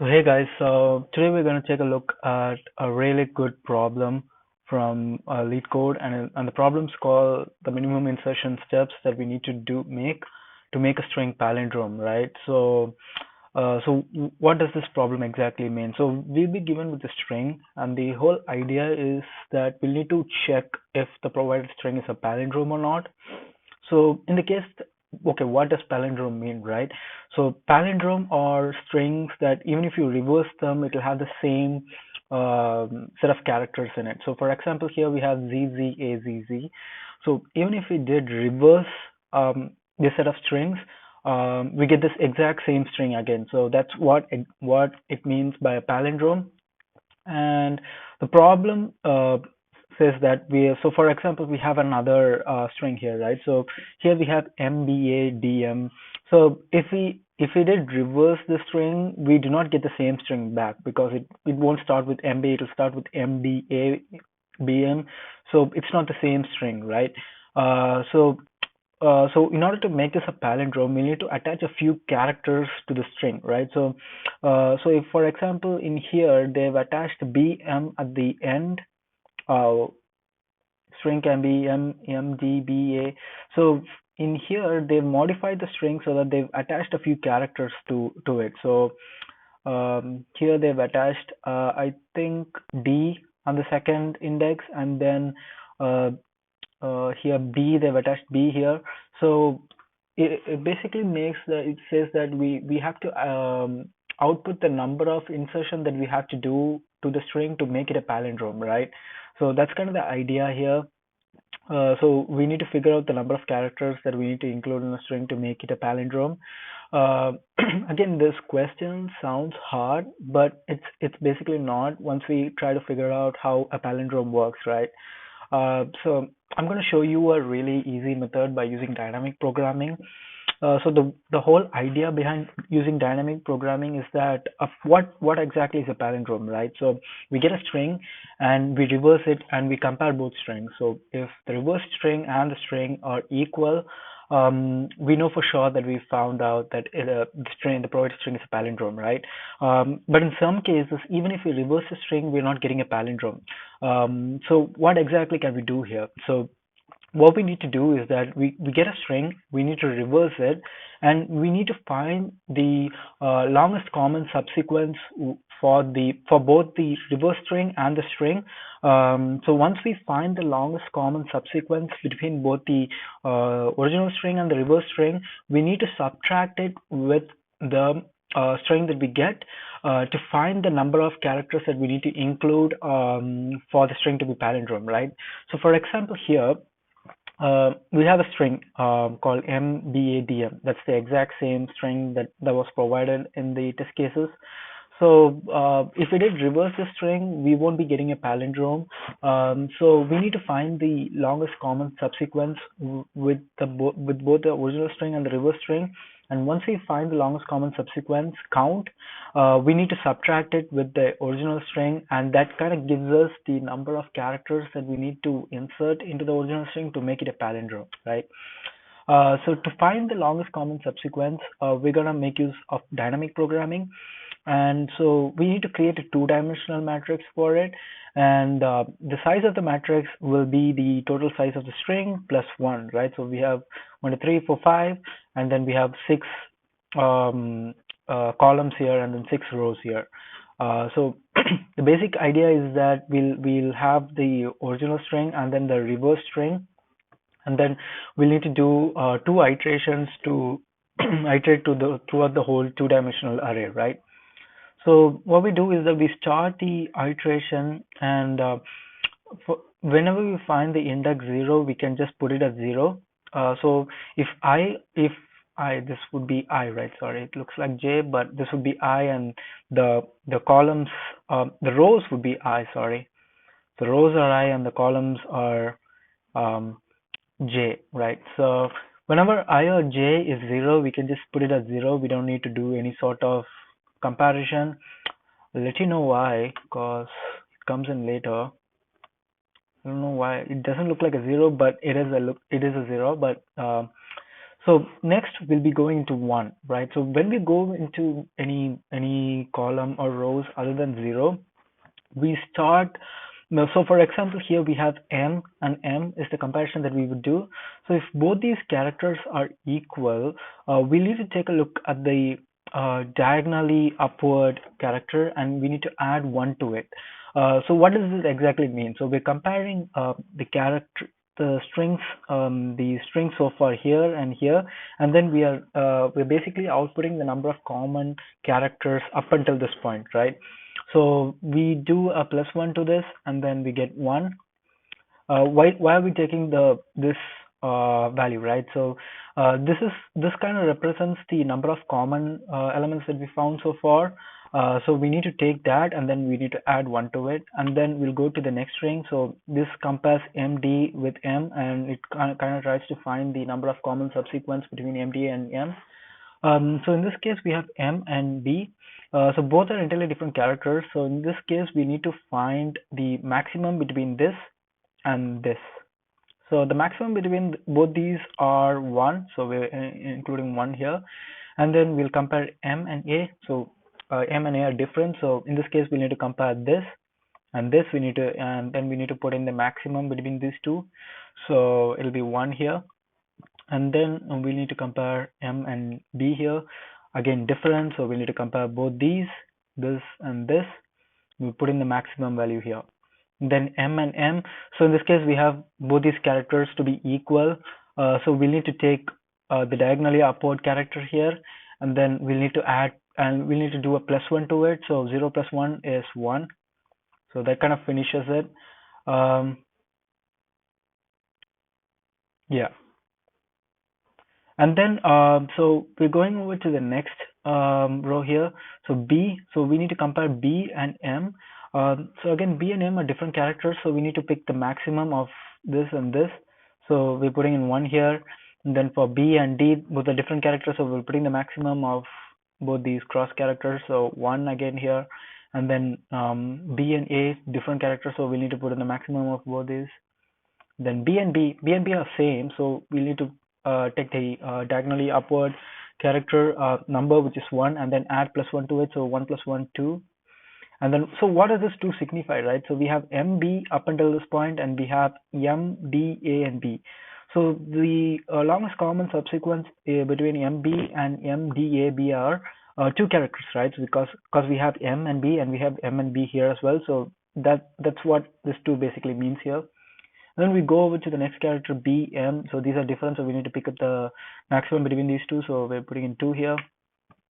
So hey guys, so today we're going to take a look at a really good problem from lead code, and the problem's called the minimum insertion steps that we need to make to make a string palindrome, right? So what does this problem exactly mean? So we'll be given with a string, and the whole idea is that we'll need to check if the provided string is a palindrome or not. So in the case, okay, what does palindrome mean, right? So palindrome are strings that even if you reverse them, it will have the same set of characters in it. So for example, here we have ZZAZZ. So even if we did reverse this set of strings, we get this exact same string again. So that's what it means by a palindrome. And the problem says that so for example, we have another string here, right? So here we have MBADM. So if we did reverse the string, we do not get the same string back because it won't start with MB, it'll start with MBABM. So it's not the same string, right? So in order to make this a palindrome, we need to attach a few characters to the string, right? So if, for example, in here they've attached BM at the end, uh, string can be MGBA. So in here they've modified the string so that they've attached a few characters to it. So here they've attached, I think, D on the second index, and then uh, here B, they've attached B here. So it basically it says that we have to output the number of insertion that we have to do to the string to make it a palindrome, right? So that's kind of the idea here. So we need to figure out the number of characters that we need to include in a string to make it a palindrome. Uh, Again, this question sounds hard, but it's basically not once we try to figure out how a palindrome works, right? So I'm going to show you a really easy method by using dynamic programming. So the whole idea behind using dynamic programming is that what exactly is a palindrome, right? So we get a string and we reverse it and we compare both strings. So if the reverse string and the string are equal, we know for sure that we found out that the provided string is a palindrome, right? But in some cases, even if we reverse the string, we're not getting a palindrome. So what exactly can we do here? So what we need to do is that we get a string, we need to reverse it, and we need to find the longest common subsequence for both the reverse string and the string. So once we find the longest common subsequence between both the original string and the reverse string, we need to subtract it with the string that we get to find the number of characters that we need to include for the string to be palindrome, right? So for example, here we have a string called MBADM. That's the exact same string that was provided in the test cases. So if we did reverse the string, we won't be getting a palindrome. So we need to find the longest common subsequence with both the original string and the reverse string. And once we find the longest common subsequence count, we need to subtract it with the original string, and that kind of gives us the number of characters that we need to insert into the original string to make it a palindrome, right? So to find the longest common subsequence, we're gonna make use of dynamic programming, and so we need to create a two-dimensional matrix for it, and the size of the matrix will be the total size of the string plus one, right? So we have 1 2 3 4 5, and then we have six columns here and then six rows here. So the basic idea is that we'll have the original string and then the reverse string, and then we'll need to do two iterations to iterate throughout the whole two-dimensional array, right? So what we do is that we start the iteration, and whenever we find the index 0, we can just put it as 0. So if I this would be I, right? Sorry, it looks like J, but this would be I, and the columns, the rows would be I. Sorry, the rows are I and the columns are um, J, right? So whenever I or J is 0, we can just put it as 0. We don't need to do any sort of comparison. I'll let you know why, because it comes in later. I don't know why it doesn't look like a 0, but it is a 0. But So next we'll be going into one, right? So when we go into any column or rows other than zero, we start now. So for example, here we have m, and m is the comparison that we would do. So if both these characters are equal, we need to take a look at the diagonally upward character, and we need to add one to it. So what does this exactly mean? So we're comparing the strings, the strings so far here and here, and then we're basically outputting the number of common characters up until this point, right? So we do a plus one to this, and then we get one. Why are we taking the this value, right? So this kind of represents the number of common elements that we found so far. So we need to take that, and then we need to add one to it, and then we'll go to the next string. So this compares MD with M, and it kind of tries to find the number of common subsequence between MD and M. So in this case, we have M and B. So both are entirely different characters. So in this case, we need to find the maximum between this and this. So the maximum between both these are 1. So we're including 1 here. And then we'll compare M and A. So M and A are different. So in this case, we need to compare this and this. And then we need to put in the maximum between these two. So it'll be 1 here. And then we need to compare M and B here. Again, different. So we need to compare both these, this and this. We put in the maximum value here. Then M and M. So in this case, we have both these characters to be equal. So we need to take the diagonally upward character here, and then we'll need to add, and we'll need to do a plus one to it. So 0 plus 1 is 1. So that kind of finishes it. Yeah. And then, so we're going over to the next row here. So B, so we need to compare B and M. So again, B and M are different characters, so we need to pick the maximum of this and this. So we're putting in 1 here. And then for B and D, both are different characters, so we're putting the maximum of both these cross characters. So 1 again here. And then B and A, different characters, so we need to put in the maximum of both these. Then B and B are same, so we need to take the diagonally upward character number, which is 1, and then add plus 1 to it. So 1 plus 1, 2. And then, so what does this 2 signify, right? So we have MB up until this point, and we have MD, A, and B. So the longest common subsequence between MB and MDAB are 2 characters, right? So because we have M and B, and we have M and B here as well. So that's what this 2 basically means here. Then we go over to the next character B, M. So these are different, so we need to pick up the maximum between these two. So we're putting in 2 here.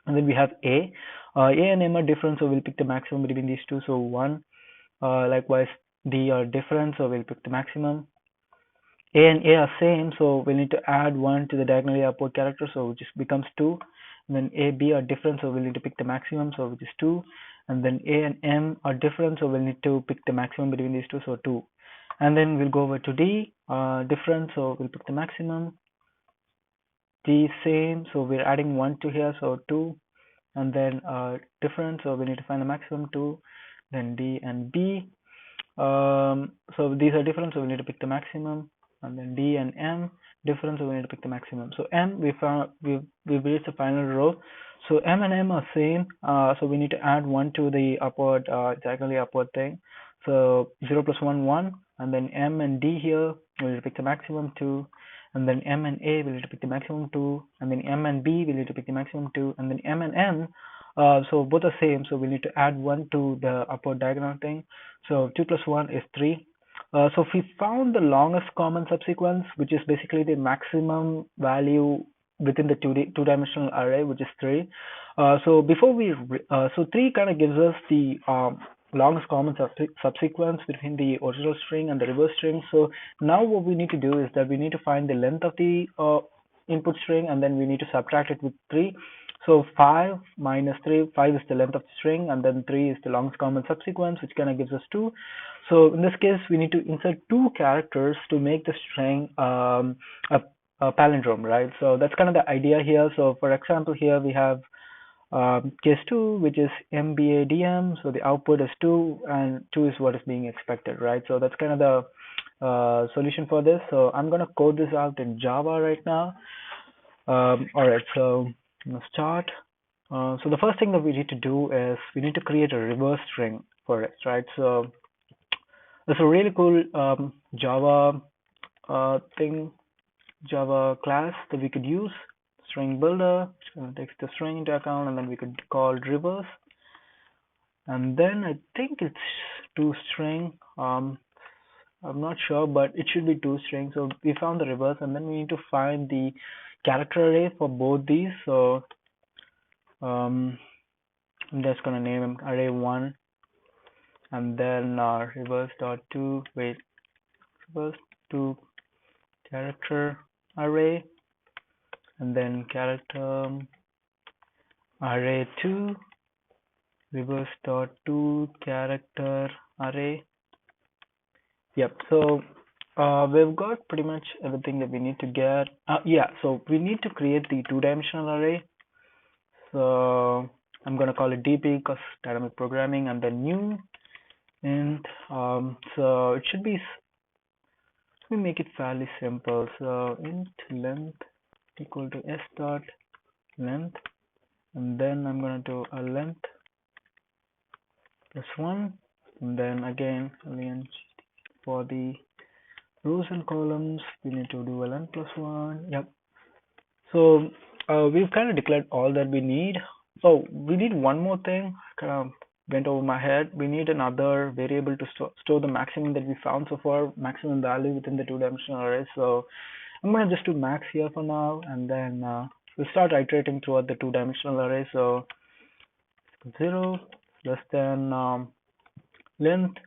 And then we have A. A and M are different, so we'll pick the maximum between these two. So 1. Likewise, D are different, so we'll pick the maximum. A and A are same, so we'll need to add 1 to the diagonally upward character, so it just becomes 2. And then A, B are different, so we'll need to pick the maximum, so which is 2. And then A and M are different, so we'll need to pick the maximum between these two, so 2. And then we'll go over to D, different, so we'll pick the maximum. D same, so we're adding 1 to here, so 2. And then different, so we need to find the maximum, 2. Then D and B, so these are different, so we need to pick the maximum. And then D and M, different, so we need to pick the maximum. So M, we've reached the final row. So M and M are same, so we need to add 1 to the upward, diagonally upward thing. So 0 plus 1, 1. And then M and D here, we need to pick the maximum, 2. And then M and A, we need to pick the maximum, 2. And then M and B, we need to pick the maximum, 2. And then M and N, so both are same, so we need to add 1 to the upward diagonal thing. So 2 plus 1 is 3. So if we found the longest common subsequence, which is basically the maximum value within the two-dimensional array, which is 3. So before so 3 kind of gives us the longest common subsequence between the original string and the reverse string. So now what we need to do is that we need to find the length of the input string, and then we need to subtract it with 3. So 5 minus 3, 5 is the length of the string, and then 3 is the longest common subsequence, which kind of gives us 2. So in this case, we need to insert 2 characters to make the string a palindrome, right? So that's kind of the idea here. So for example, here we have case 2, which is MBADM. So the output is 2, and 2 is what is being expected, right? So that's kind of the solution for this. So I'm going to code this out in Java right now. All right, so I'm gonna start. So the first thing that we need to do is we need to create a reverse string for it, right? So there's a really cool Java thing, Java class that we could use, string builder, which takes the string into account, and then we could call reverse, and then I think it's toString. I'm not sure, but it should be toString. So we found the reverse, and then we need to find the character array for both these. So um, I'm just gonna name them array one, and then reverse dot to wait reverse to character array, and then character array two reverse dot to character array. Yep. So we've got pretty much everything that we need to get. Yeah. So we need to create the two-dimensional array. So I'm gonna call it DP because dynamic programming, and then new int. So it should be. Let me make it fairly simple. So int length equal to s dot length, and then I'm gonna do a length plus one, and then again length for the rows and columns. We need to do a length plus one. Yep. So we've kind of declared all that we need. Oh, we need one more thing. Kind of went over my head. We need another variable to store the maximum that we found so far, maximum value within the two-dimensional array. So I'm gonna just do max here for now, and then we'll start iterating throughout the two-dimensional array. So 0 less than length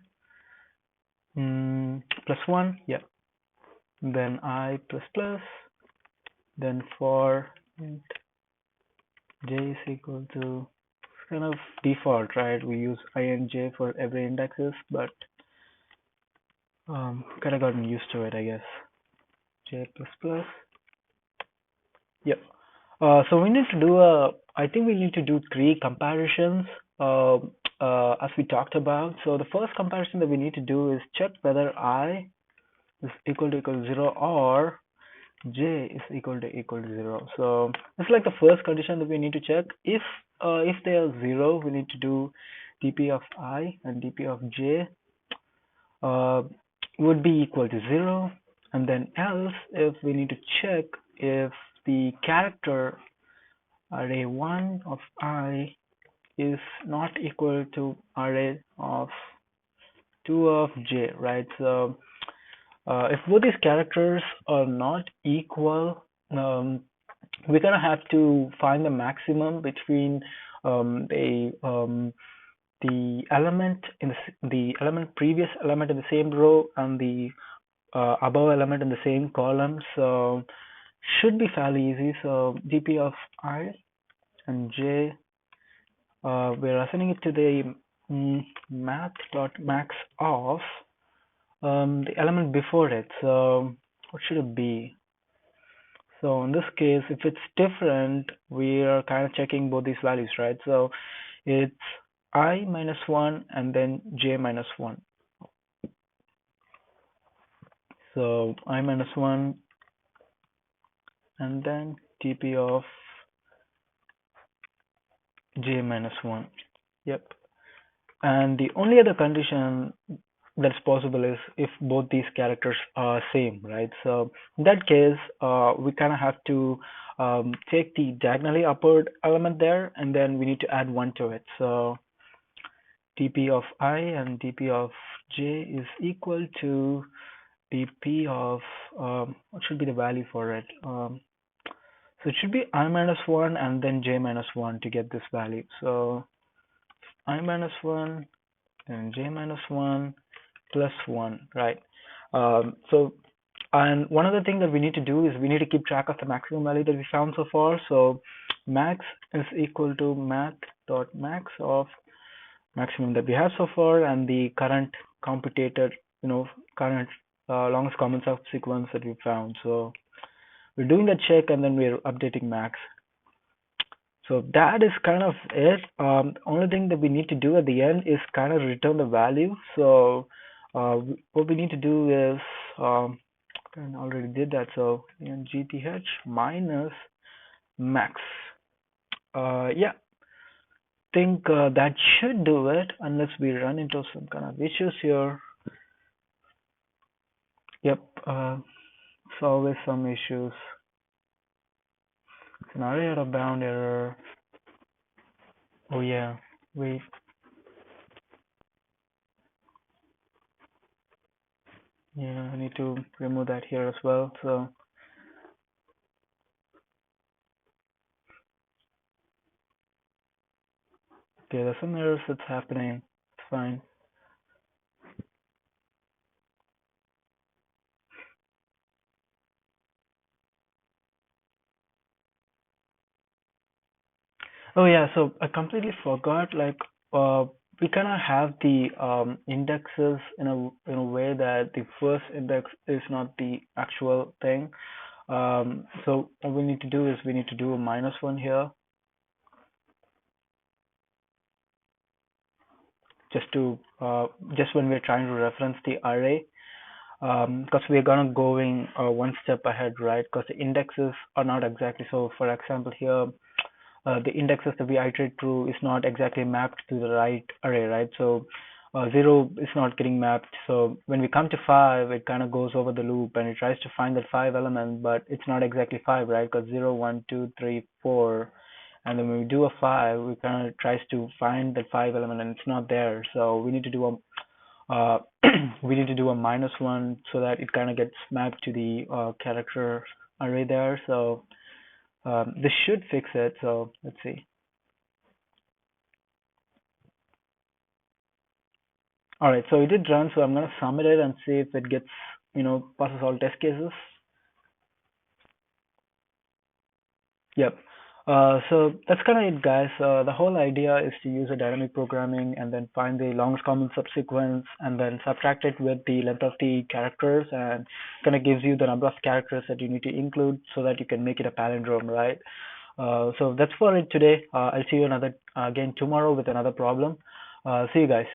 plus 1, yeah. Then I plus plus, then for int j is equal to kind of default, right? We use I and j for every indexes, but kind of gotten used to it, I guess. J plus plus. Yep. So we need to do I think we need to do three comparisons as we talked about. So the first comparison that we need to do is check whether I is equal to 0 or j is equal to 0. So it's like the first condition that we need to check. If they are 0, we need to do dp of I and dp of j uh, would be equal to 0, and then else if we need to check if the character array 1 of I is not equal to array of 2 of j, right? So if both these characters are not equal, we're gonna have to find the maximum between um, the um, the element in the element previous element in the same row and the above element in the same column. So should be fairly easy. So dp of I and j, we're assigning it to the math.max of the element before it. So what should it be? So in this case, if it's different, we are kind of checking both these values, right? So it's I minus 1 and then j minus 1. So I minus 1 and then dp of j minus 1. Yep. And the only other condition that's possible is if both these characters are same, right? So in that case, we kind of have to take the diagonally upward element there, and then we need to add 1 to it. So dp of I and dp of j is equal to dp of what should be the value for it? So it should be I minus 1 and then j minus 1 to get this value. So I minus 1 and j minus 1 plus 1, right? So, and one other thing that we need to do is we need to keep track of the maximum value that we found so far. So max is equal to math.max of maximum that we have so far and the current computed, current longest common subsequence that we found. So we're doing that check and then we're updating max. So that is kind of it. Only thing that we need to do at the end is kind of return the value. So what we need to do is, I already did that. So gth minus max. Yeah, think that should do it unless we run into some kind of issues here. Yep, it's always some issues. Scenario out of bound error. Oh yeah, wait. Yeah, I need to remove that here as well. So okay, there's some errors that's happening. It's fine. Oh yeah, so I completely forgot. Like, uh, we kind of have the indexes in a way that the first index is not the actual thing. So what we need to do is we need to do a minus one here, just to just when we're trying to reference the array, because we're gonna going one step ahead, right? Because the indexes are not exactly so. For example, here the indexes that we iterate through is not exactly mapped to the right array, right? So 0 is not getting mapped. So when we come to 5, it kind of goes over the loop and it tries to find that 5 element, but it's not exactly 5, right? Because 0, 1, 2, 3, 4, and then when we do a 5, we kind of tries to find that 5 element and it's not there. So we need to do a we need to do a minus one so that it kind of gets mapped to the character array there. So this should fix it. So let's see. All right, so it did run, so I'm gonna submit it and see if it gets, passes all test cases. Yep. So that's kind of it, guys. The whole idea is to use a dynamic programming and then find the longest common subsequence and then subtract it with the length of the characters and kind of gives you the number of characters that you need to include so that you can make it a palindrome, right? So that's for it today. I'll see you another again tomorrow with another problem. See you guys.